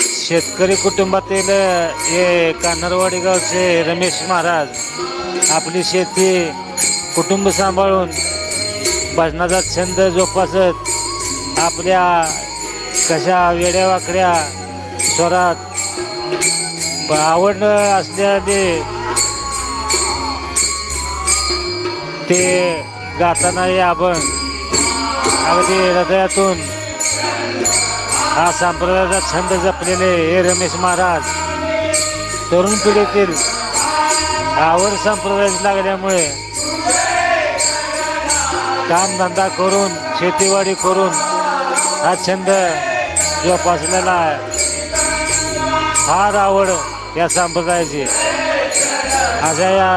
शेतकरी कुटुंबातील हे कान्हारवाडी गावचे रमेश महाराज आपली शेती कुटुंब सांभाळून भजनाचा छंद जोपासत आपल्या कशा वेड्यावाकड्या स्वरात आवड असल्याने ते गातानाही आपण अगदी हृदयातून हा संप्रदायाचा छंद जपलेले हे रमेश महाराज तरुण पिढीतील आवड संप्रदायास लागल्यामुळे कामधंदा करून शेतीवाडी करून हा छंद जोपासलेला फार आवड या संप्रदायाची. अशा या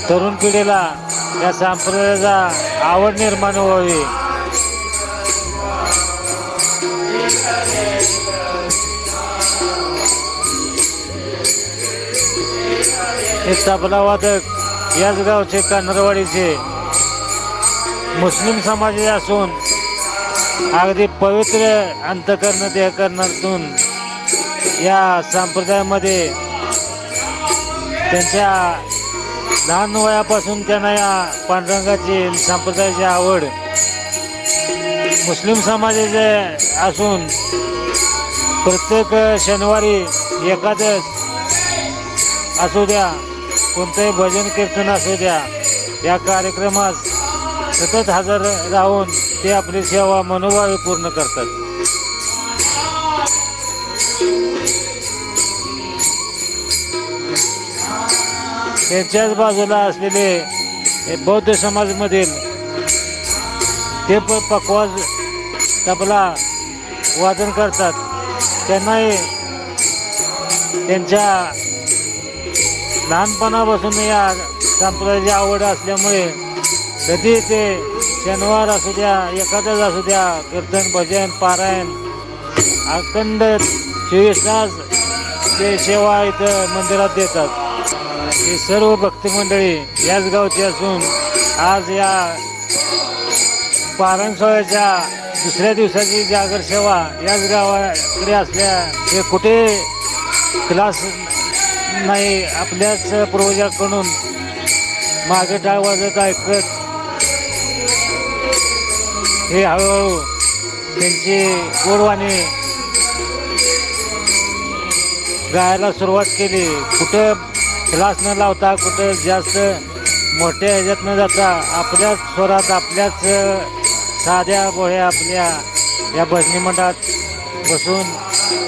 तरुण पिढीला या संप्रदायाचा आवड निर्माण व्हावी हे तबला वादक याच गावचे कान्हारवाडीचे मुस्लिम समाजाचे असून अगदी पवित्र अंतःकरण देहकरणातून या संप्रदायामध्ये त्यांच्या लहान वयापासून त्यांना या पांडुरंगाची संप्रदायाची आवड मुस्लिम समाजाचे असून प्रत्येक शनिवारी एकादश असू द्या कोणतंही भजन कीर्तन असू द्या या कार्यक्रमात सतत हजर राहून ते आपली सेवा मनोभावे पूर्ण करतात. त्यांच्याच बाजूला असलेले बौद्ध समाजमधील ते पकवाज तबला वादन करतात. त्यांनाही त्यांच्या लहानपणापासून या संप्रदायाची आवड असल्यामुळे कधी ते शनिवार असू द्या एकादश असू द्या कीर्तन भजन पारायण अखंड 24 तास ते सेवा इथं मंदिरात देतात. हे सर्व भक्त मंडळी याच गावची असून आज या पारायण सोहळ्याच्या दुसऱ्या दिवसाची जागर सेवा याच गावाकडे असल्या हे कुठे क्लास नाही आपल्याच पूर्वजाकडून मागे टाळ वाजत ऐकत हे हळूहळू त्यांची गोडवाणी गायला सुरुवात केली. कुठं क्लास न लावता कुठं जास्त मोठ्या ह्याच्यात न जाता आपल्याच स्वरात आपल्याच साध्या बोळ्या आपल्या या भजनी मंडळात बसून